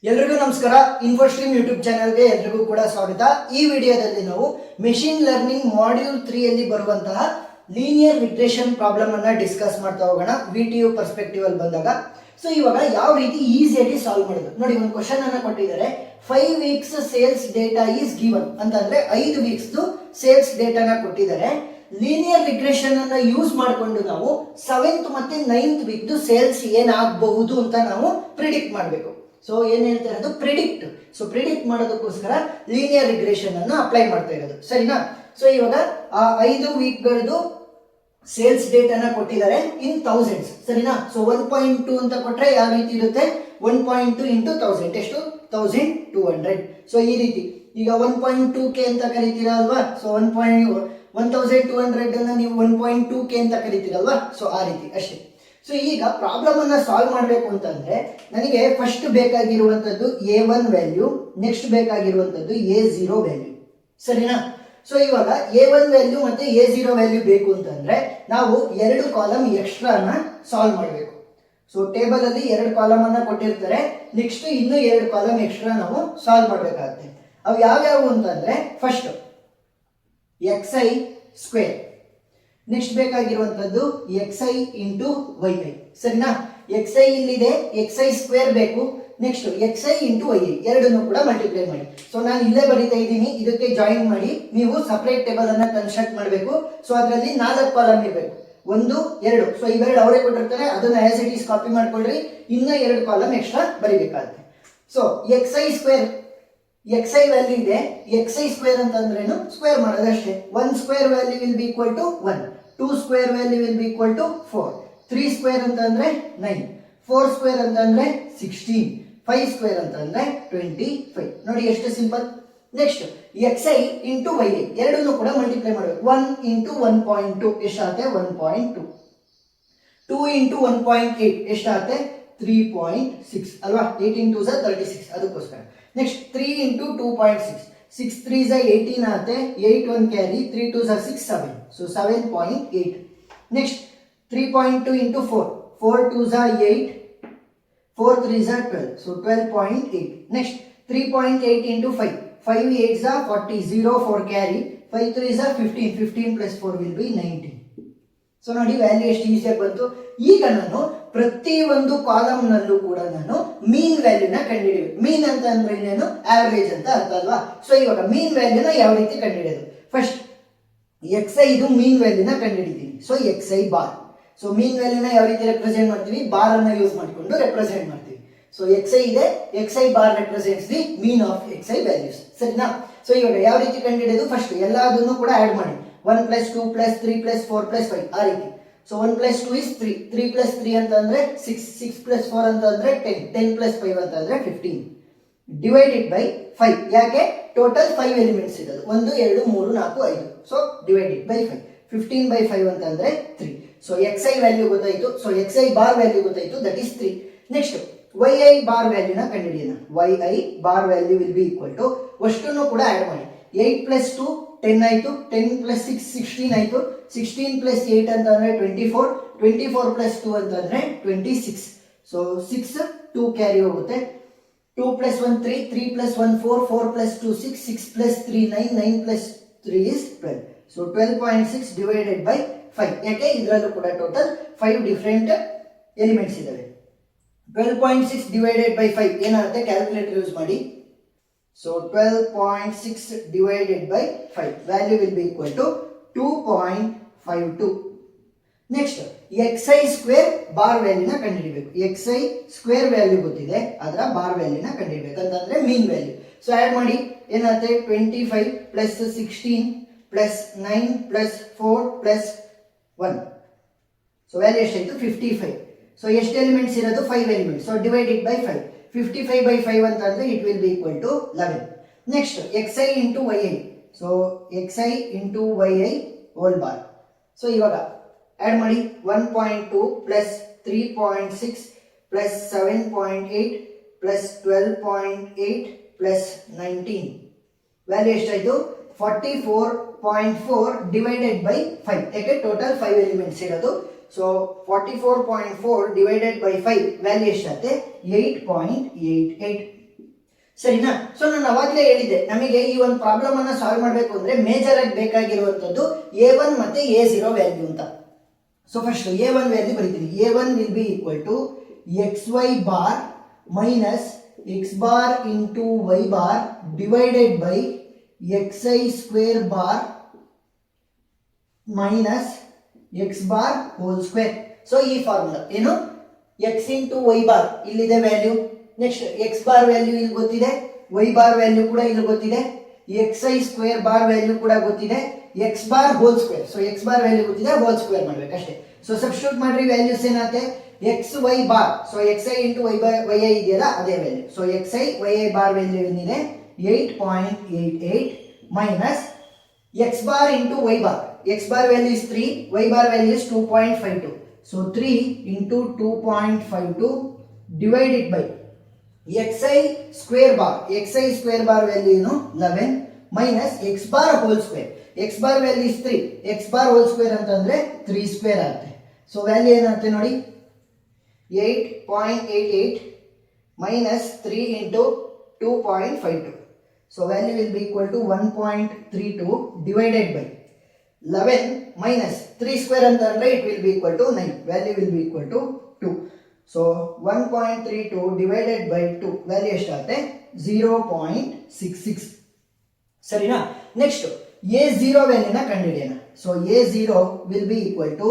ಎಲ್ರಿಗೂ ನಮಸ್ಕಾರ. ಇನ್ಫೋಸ್ಟ್ರೀಮ್ ಯೂಟ್ಯೂಬ್ ಚಾನಲ್ಗೆ ಎಲ್ರಿಗೂ ಕೂಡ ಸ್ವಾಗತ. ಈ ವಿಡಿಯೋದಲ್ಲಿ ನಾವು ಮೆಷಿನ್ ಲರ್ನಿಂಗ್ ಮಾಡ್ಯೂಲ್ 3 ಅಲ್ಲಿ ಬರುವಂತಹ ಲೀನಿಯರ್ ರಿಗ್ರೆಷನ್ ಪ್ರಾಬ್ಲಮ್ ಅನ್ನ ಡಿಸ್ಕಸ್ ಮಾಡ್ತಾ ಹೋಗೋಣ VTU ಪರ್ಸ್ಪೆಕ್ಟಿವ್ ಅಲ್ಲಿ ಬಂದಾಗ. ಸೊ ಇವಾಗ ಯಾವ ರೀತಿ ಈಸಿಯಾಗಿ ಸಾಲ್ವ್ ಮಾಡೋದು ನೋಡಿ. ಒಂದು ಕ್ವಶನ್ ಅನ್ನ ಕೊಟ್ಟಿದ್ದಾರೆ, 5 weeks sales data is given ಅಂತಂದ್ರೆ 5 weeks ಸೇಲ್ಸ್ ಡೇಟಾನ ಕೊಟ್ಟಿದ್ದಾರೆ. ಲೀನಿಯರ್ ರಿಗ್ರೆಷನ್ ಅನ್ನ ಯೂಸ್ ಮಾಡಿಕೊಂಡು ನಾವು 7th ಮತ್ತೆ 9th ವೀಕ್ ಸೇಲ್ಸ್ ಏನಾಗಬಹುದು ಅಂತ ನಾವು ಪ್ರಿಡಿಕ್ಟ್ ಮಾಡಬೇಕು. ಸೊ ಏನ್ ಹೇಳ್ತಾ ಇರೋದು, ಪ್ರಿಡಿಕ್ಟ್. ಸೊ ಪ್ರಿಡಿಕ್ಟ್ ಮಾಡೋದಕ್ಕೋಸ್ಕರ ಲೀನಿಯರ್ ರಿಗ್ರೆಷನ್ ಅನ್ನ ಅಪ್ಲೈ ಮಾಡ್ತಾ ಇರೋದು, ಸರಿನಾ? ಸೊ ಇವಾಗ ಆ 5 ವೀಕ್ಗಳದ್ದು ಸೇಲ್ಸ್ ಡೇಟಾನ ಕೊಟ್ಟಿದ್ದಾರೆ ಇನ್ ಥೌಸಂಡ್ಸ್, ಸರಿನಾ? ಸೊ 1.2 ಅಂತ ಕೊಟ್ರೆ ಯಾವ ರೀತಿ ಇರುತ್ತೆ, 1.2 ಇಂಟು 1000 ಎಷ್ಟು, 1200. ಸೊ ಈ ರೀತಿ ಈಗ 1.2K ಅಂತ ಕರಿತೀರಾ ಅಲ್ವಾ? ಸೊ 1200 ಅನ್ನ ನೀವು 1.2K ಅಂತ ಕರಿತೀರಲ್ವಾ? ಸೊ ಆ ರೀತಿ ಅಷ್ಟೇ. ಸೊ ಈಗ ಪ್ರಾಬ್ಲಮ್ ಅನ್ನ ಸಾಲ್ವ್ ಮಾಡಬೇಕು ಅಂತಂದ್ರೆ ನನಗೆ ಫಸ್ಟ್ ಬೇಕಾಗಿರುವಂತದ್ದು A1 ವ್ಯಾಲ್ಯೂ, ನೆಕ್ಸ್ಟ್ ಬೇಕಾಗಿರುವಂತದ್ದು A0 ವ್ಯಾಲ್ಯೂ, ಸರಿನಾ? ಸೊ ಇವಾಗ A1 ವ್ಯಾಲ್ಯೂ ಮತ್ತೆ A0 ವ್ಯಾಲ್ಯೂ ಬೇಕು ಅಂತಂದ್ರೆ ನಾವು 2 ಕಾಲಮ್ ಎಕ್ಸ್ಟ್ರಾನ ಸಾಲ್ವ್ ಮಾಡಬೇಕು. ಸೊ ಟೇಬಲ್ ಅಲ್ಲಿ 2 ಕಾಲಮ್ ಅನ್ನ ಕೊಟ್ಟಿರ್ತಾರೆ, ನೆಕ್ಸ್ಟ್ ಇನ್ನು 2 ಕಾಲಮ್ ಎಕ್ಸ್ಟ್ರಾ ನಾವು ಸಾಲ್ವ್ ಮಾಡಬೇಕಾಗುತ್ತೆ. ಅವು ಯಾವ್ಯಾವು ಅಂತಂದ್ರೆ ಫಸ್ಟ್ xi ಸ್ಕ್ವೇರ್, ನೆಕ್ಸ್ಟ್ ಬೇಕಾಗಿರುವಂತದ್ದು xi ಇಂಟು yi, ಸರಿನಾ? xi ಇಲ್ಲಿದೆ, xi ಸ್ಕ್ವೇರ್ ಬೇಕು, ನೆಕ್ಸ್ಟ್ xi ಇಂಟು yi ಎರಡನ್ನು ಕೂಡ ಮಲ್ಟಿಪ್ಲೈ ಮಾಡಿ. ಸೊ ನಾನು ಇಲ್ಲೇ ಬರೀತಾ ಇದ್ದೀನಿ, ಇದಕ್ಕೆ ಜಾಯಿನ್ ಮಾಡಿ. ನೀವು ಸಪರೇಟ್ ಟೇಬಲ್ ಅನ್ನ ಕನ್ಸ್ಟ್ರಕ್ಟ್ ಮಾಡಬೇಕು. ಸೊ ಅದರಲ್ಲಿ 4 ಕಾಲಮ್ ಇರಬೇಕು, 1 2. ಸೊ ಇವೆರಡು ಅವರೇ ಕೊಟ್ಟಿರ್ತಾರೆ, ಅದನ್ನ ಆಸ್ ಇಟ್ ಈಸ್ ಕಾಪಿ ಮಾಡ್ಕೊಳ್ರಿ. ಇನ್ನ 2 ಕಾಲಮ್ ಎಕ್ಸ್ಟ್ರಾ ಬರೀಬೇಕಾಗುತ್ತೆ. So xi square, xi value ಇದೆ, xi ಸ್ಕ್ವೇರ್ ಅಂತಂದ್ರೇನು, ಸ್ಕ್ವೇರ್ ಮಾಡೋದಷ್ಟೇ. 1 square value will be equal to 1, 2 square value will be equal to 4, 3 square ಅಂತಂದ್ರೆ 9, 4 ಸ್ಕ್ವೇರ್ ಅಂತಂದ್ರೆ 16, 5 ಸ್ಕ್ವೇರ್ ಅಂತಂದ್ರೆ 25. ನೋಡಿ ಎಷ್ಟು simple. Next xi into yi ಎರಡನ್ನೂ ಕೂಡ ಮಲ್ಟಿಪ್ಲೈ ಮಾಡಬೇಕು. 1 ಇಂಟು 1.2 ಎಷ್ಟಾಗುತ್ತೆ, 1.2. 2 ಇಂಟು 1.8 ಎಷ್ಟಾಗುತ್ತೆ, 3.6 ಅಲ್ವಾ? 8 ಇಂಟು 36 ಅದಕ್ಕೋಸ್ಕರ. ನೆಕ್ಸ್ಟ್ 3 ಇಂಟು 2.6, 6 3 18 ಆಗುತ್ತೆ, 8 1 carry, 3 2 6 7, so 7.8. Next 3.2 into 4, 4 2 8, 4 3 12, so 12.8. Next 3.8 into 5, 5 8 40, 0 4 carry, 5 3 15, 15 plus 4 will be 19. So ನೋಡಿ ವ್ಯಾಲ್ಯೂ ಎಷ್ಟು ಈಸಿಯಾಗಿ ಬಂತು. ಈಗ ನಾನು ಪ್ರತಿ ಒಂದು ಕಾಲಮ್ ನಲ್ಲೂ ಕೂಡ ನಾನು ಮೀನ್ ವ್ಯಾಲ್ಯೂನ ಕಂಡುಹಿಡಿಯಬೇಕು. ಮೀನ್ ಅಂತ ಅಂದ್ರೆ ಏನು, ಆವರೇಜ್ ಅಂತ ಅರ್ಥ ಅಲ್ವಾ? ಸೊ ಇವಾಗ ಮೀನ್ ವ್ಯಾಲ್ಯೂನ ಯಾವ ರೀತಿ ಕಂಡುಹಿಡಿಯೋದು, ಫಸ್ಟ್ xi ಇದು ಮೀನ್ ವ್ಯಾಲ್ಯೂನ ಕಂಡುಹಿಡಿತೀನಿ. So xi bar. So mean ವ್ಯಾಲ್ಯೂನ ಯಾವ ರೀತಿ ರೆಪ್ರೆಸೆಂಟ್ ಮಾಡ್ತೀವಿ, ಬಾರ್ ಅನ್ನ ಯೂಸ್ ಮಾಡಿಕೊಂಡು ರೆಪ್ರೆಸೆಂಟ್ ಮಾಡ್ತೀವಿ. ಸೊ xi ಇದೆ, xi bar represents the mean of xi values, ಸರಿನಾ? ಸೊ ಇವಾಗ ಯಾವ ರೀತಿ ಕಂಡುಹಿಡಿಯೋದು, ಫಸ್ಟ್ ಎಲ್ಲದನ್ನು ಕೂಡ ಆಡ್ ಮಾಡಿ. 1 + 2 + 3 + 4 + 5 ಆ ರೀತಿ. ಸೊ 1 + 2 is 3, 3 + 3 ಅಂತಂದ್ರೆ 6, 6 + 4 ಅಂತಂದ್ರೆ 10, 10 + 5 ಅಂತಂದ್ರೆ 15. ಡಿವೈಡೆಡ್ ಬೈ 5, ಯಾಕೆ ಟೋಟಲ್ 5 ಎಲಿಮೆಂಟ್ಸ್ ಇರೋದು, 1 2 3 4 5. ಸೊ ಡಿವೈಡೆಡ್ ಬೈ 5, 15/5 ಅಂತಂದ್ರೆ 3. ಸೊ xi ವ್ಯಾಲ್ಯೂ ಗೊತ್ತಾಯ್ತು. ಸೊ xi ಬಾರ್ ವ್ಯಾಲ್ಯೂ ಗೊತ್ತಾಯ್ತು, that is 3. Next yi bar ವ್ಯಾಲ್ಯೂನ ಕಂಡುಹಿಡಿಯೋಣ. yi bar value will be equal to, ಅಷ್ಟನ್ನು ಕೂಡ ಆಡ್ ಮಾಡಿ. 8 + 2 10 ಆಯ್ತು, 10 + 6 16 ಆಯ್ತು, 16 + 8 ಅಂತಂದ್ರೆ 24, 24 + 2 ಅಂತಂದ್ರೆ 26. ಸೊ 6 2 ಕ್ಯಾರಿ ಹೋಗುತ್ತೆ, 2 + 1 3, 3 + 1 4, 4 + 2 6, 6 + 3 9, 9 + 3 is 12. ಸೊ 12.6 ಡಿವೈಡೆಡ್ ಬೈ 5, ಯಾಕೆ ಇದರಲ್ಲೂ ಕೂಡ ಟೋಟಲ್ 5 ಡಿಫರೆಂಟ್ ಎಲಿಮೆಂಟ್ಸ್ ಇದಾವೆ. 12.6 ಡಿವೈಡೆಡ್ ಬೈ 5 ಏನಾಗುತ್ತೆ, ಕ್ಯಾಲ್ಕುಲೇಟರ್ ಯೂಸ್ ಮಾಡಿ. So 12.6 divided by 5 value will be equal to 2.52. Next xi square bar value ನ ಕಂಡುಹಿಡಿಯಬೇಕು. xi square value ಗೊತ್ತಿದೆ, ಅದರ ಬಾರ್ ವ್ಯಾಲ್ಯೂ ನ ಕಂಡುಹಿಡಿಯಬೇಕು ಅಂತಂದ್ರೆ ಮೀನ್ ವ್ಯಾಲ್ಯೂ. ಸೊ ಆಡ್ ಮಾಡಿ ಏನಾಗುತ್ತೆ, 25 + 16 + 9 + 4 + 1. ಸೊ ವ್ಯಾಲ್ಯೂ ಎಷ್ಟಾಯ್ತು, 55. ಸೊ ಎಷ್ಟು ಎಲಿಮೆಂಟ್ಸ್ ಇರೋದು, 5 ಎಲಿಮೆಂಟ್ಸ್. ಸೊ ಡಿವೈಡೆಡ್ ಬೈ 5, 55/5 ಅಂತಂದ್ರೆ it will be equal to 11. Next xi into yi, so xi into yi whole bar. So ಇವಾಗ ಆಡ್ ಮಾಡಿ 1.2 + 3.6 + 7.8 + 12.8 + 19. ವ್ಯಾಲ್ಯೂ ಎಷ್ಟಾಯ್ತು, 44.4 ಡಿವೈಡೆಡ್ ಬೈ 5, ಯಾಕೆ ಟೋಟಲ್ 5 ಎಲಿಮೆಂಟ್ಸ್ ಇರೋದು. ಸೊ 44.4 divided by 5 ವ್ಯಾಲ್ಯೂ ಎಷ್ಟಾಗುತ್ತೆ, 8.88. ಸರಿನಾ. So ನಾನು ಅವಾಗಲೇ ಹೇಳಿದ್ದೆ, ನಮಗೆ ಈ ಒಂದು ಪ್ರಾಬ್ಲಮ್ ಅನ್ನ ಸಾಲ್ವ್ ಮಾಡಬೇಕು ಅಂದ್ರೆ ಮೇಜರ್ ಆಗಿ ಬೇಕಾಗಿರುವಂತದ್ದು A1 ಮತ್ತೆ A0 ವ್ಯಾಲ್ಯೂ ಅಂತ. ಸೊ ಫಸ್ಟ್ A1 ವ್ಯಾಲ್ಯೂ ಬರೀತೀನಿ. A1 will be equal to XY bar minus X bar into Y bar divided by XI square bar minus X bar whole square. So ಈ formula ಏನು, X into Y bar ಇಲ್ಲಿದೆ value, next X bar value ಇಲ್ಲಿ ಗೊತ್ತಿದೆ, Y bar value ಕೂಡ ಇಲ್ಲಿ ಗೊತ್ತಿದೆ, XI square bar value ಕೂಡ ಗೊತ್ತಿದೆ, X bar whole square. So X bar value ಗೊತ್ತಿದೆ, ಹೋಲ್ ಸ್ಕ್ವೇರ್ ಮಾಡ್ಬೇಕು ಅಷ್ಟೇ. ಸೊ ಸಬ್ಸ್ಟಿಟ್ಯೂಟ್ ಮಾಡ್ರಿ, ವ್ಯಾಲ್ಯೂಸ್ ಏನಾಗುತ್ತೆ XY bar. So XI into YI ಇದೆಯಲ್ಲ ಅದೇ value. So XI YI bar value ಏನಿದೆ 8.88 minus X bar into Y bar. X bar value is 3, Y bar value is 2.52. So 3 into 2.52 divided by XI square bar. XI square bar value 11 minus X bar whole square. X bar value is 3. X bar whole square ಅಂತಂದ್ರೆ 3 square ಆಗುತ್ತೆ. So value ಏನಾಗುತ್ತೆ ನೋಡಿ 8.88 minus 3 into 2.52. So value will be equal to 1.32 divided by 11 minus 3 square ಅಂತಂದ್ರೆ it will be equal to 9. Value will be equal to 2. So 1.32 divided by 2 value ಎಷ್ಟಾಗುತ್ತೆ 0.66. ಸರಿನಾ. Next A0 ವ್ಯಾಲ್ಯೂನ ಕಂಡುಹಿಡಿಯೋಣ. So A0 will be equal to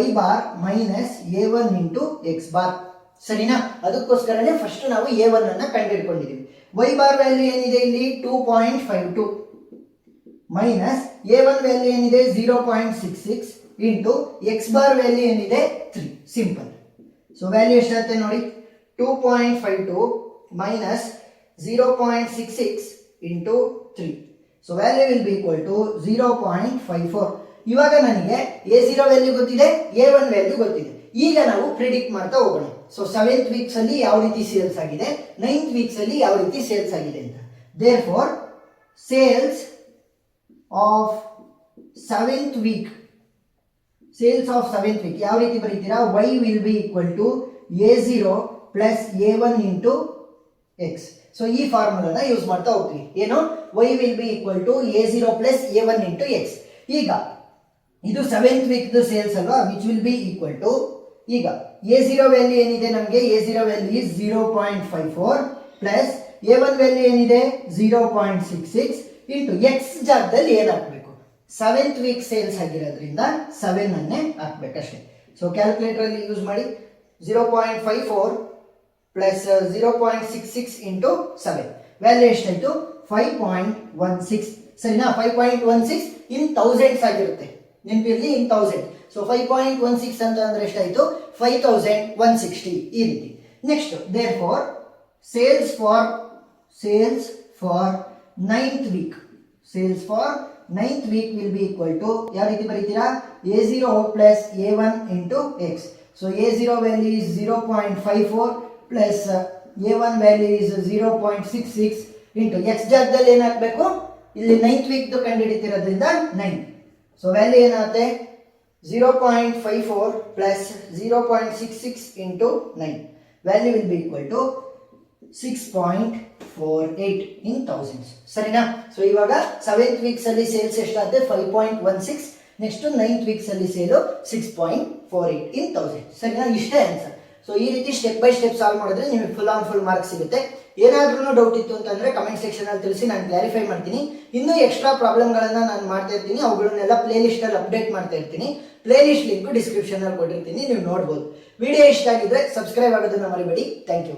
Y bar minus A1 into X bar. ಸರಿನಾ. ಅದಕ್ಕೋಸ್ಕರನೇ first ನಾವು A1 ಅನ್ನ ಕಂಡುಹಿಡ್ಕೊಂಡಿದ್ದೀವಿ. Y bar value ಏನಿದೆ ಇಲ್ಲಿ 2.52 minus A1 value ಏನಿದೆ 0.66 ಇಂಟು X ಬಾರ್ ವ್ಯಾಲ್ಯೂ ಏನಿದೆ 3. ಸಿಂಪಲ್. ಸೊ ವ್ಯಾಲ್ಯೂ ಎಷ್ಟಾಗುತ್ತೆ ನೋಡಿ 2.52 minus 0.66 into 3. So value will be equal to 0.54. ಇವಾಗ ನನಗೆ A0 ವ್ಯಾಲ್ಯೂ ಗೊತ್ತಿದೆ, A1 ವ್ಯಾಲ್ಯೂ ಗೊತ್ತಿದೆ. ಈಗ ನಾವು ಪ್ರಿಡಿಕ್ಟ್ ಮಾಡ್ತಾ ಹೋಗೋಣ. ಸೊ 7th ವೀಕ್ಸ್ ಅಲ್ಲಿ ಯಾವ ರೀತಿ ಸೇಲ್ಸ್ ಆಗಿದೆ, 9th ವೀಕ್ಸ್ ಅಲ್ಲಿ ಯಾವ ರೀತಿ ಸೇಲ್ಸ್ ಆಗಿದೆ ಅಂತ. Therefore sales of 7th week, sales of 7th week ಯಾವ ರೀತಿ ಬರೀತೀರಾ, Y will be equal to A0 plus A1 into X. So ಈ ಫಾರ್ಮುಲಾನ ಯೂಸ್ ಮಾಡ್ತಾ ಹೋಗ್ತೀವಿ. ಏನು, Y will be equal to A0 plus A1 into X. ಈಗ ಇದು 7th week sales ಅಲ್ವಾ, which will be equal to, ಈಗ A0 ವ್ಯಾಲ್ಯೂ ಏನಿದೆ ನಮಗೆ, A0 value is 0.54 plus A1 value ಏನಿದೆ 0.66 ಇಂಟು X ಜಾಗದಲ್ಲಿ ಏನು ಹಾಕಬೇಕು, 7th ವೀಕ್ ಸೇಲ್ಸ್ ಆಗಿರೋದ್ರಿಂದ 7 ಅನ್ನೇ ಹಾಕ್ಬೇಕಷ್ಟೇ. ಸೊ ಕ್ಯಾಲ್ಕುಲೇಟರ್ ಅಲ್ಲಿ ಯೂಸ್ ಮಾಡಿ 0.54 ಪ್ಲಸ್ 0.66 ಇಂಟು 7 ವ್ಯಾಲ್ಯೂ ಎಷ್ಟಾಯ್ತು 5.16. ಸರಿನಾ. 5.16 ಇನ್ ಥೌಸಂಡ್ಸ್ ಆಗಿರುತ್ತೆ, ನೆನಪಿರಲಿ ಇನ್ 1000. ಸೊ 5.16 ಅಂತ ಅಂದ್ರೆ ಎಷ್ಟಾಯ್ತು 5160 ಈ ರೀತಿ. Next therefore sales for 9th week. Sales for 9th week will be equal to ಯಾವ ರೀತಿ ಬರೀತೀರಾ, A0 plus A1 into X. So A0 value is 0.54 plus A1 value is 0.66 into X ಜಾಗದಲ್ಲಿ ಏನು ಹಾಕಬೇಕು, ಇಲ್ಲಿ 9th week ಕಂಡು ಹಿಡಿತಿರೋದ್ರಿಂದ 9. So value ಏನಾಗುತ್ತೆ 0.54 plus 0.66 into 9. Value will be equal to 6.48 in thousands. ಸರಿನಾ. So ಇವಾಗ 7th ವೀಕ್ಸ್ ಅಲ್ಲಿ sales ಎಷ್ಟಾಗುತ್ತೆ 5.16. ನೆಕ್ಸ್ಟ್ 9th ವೀಕ್ಸ್ ಅಲ್ಲಿ ಸೇಲು 6.48 in 1000. ಸರಿನಾ. ಇಷ್ಟೇ ಆನ್ಸರ್. ಸೊ ಈ ರೀತಿ ಸ್ಟೆಪ್ ಬೈ ಸ್ಟೆಪ್ ಸಾಲ್ವ್ ಮಾಡಿದ್ರೆ ನಿಮಗೆ ಫುಲ್ ಆನ್ ಫುಲ್ ಮಾರ್ಕ್ಸ್ ಸಿಗುತ್ತೆ. ಏನಾದ್ರೂ ಡೌಟ್ ಇತ್ತು ಅಂತಂದ್ರೆ ಕಮೆಂಟ್ ಸೆಕ್ಷನ್ ಅಲ್ಲಿ ತಿಳಿಸಿ, ನಾನು ಕ್ಲಾರಿಫೈ ಮಾಡ್ತೀನಿ. ಇನ್ನೂ ಎಕ್ಸ್ಟ್ರಾ ಪ್ರಾಬ್ಲಮ್ಗಳನ್ನ ನಾನು ಮಾಡ್ತಾ ಇರ್ತೀನಿ, ಅವುಗಳನ್ನೆಲ್ಲ ಪ್ಲೇ ಲಿಸ್ಟ್ ಅಲ್ಲಿ ಅಪ್ಡೇಟ್ ಮಾಡ್ತಾ ಇರ್ತೀನಿ. ಪ್ಲೇ ಲಿಸ್ಟ್ ಲಿಂಕ್ ಡಿಸ್ಕ್ರಿಪ್ಷನ್ ಅಲ್ಲಿ ಕೊಟ್ಟಿರ್ತೀನಿ, ನೀವು ನೋಡ್ಬೋದು. ವಿಡಿಯೋ ಇಷ್ಟ ಆಗಿದ್ರೆ ಸಬ್ಸ್ಕ್ರೈಬ್ ಆಗೋದನ್ನ ಮರಿಬೇಡಿ. Thank you.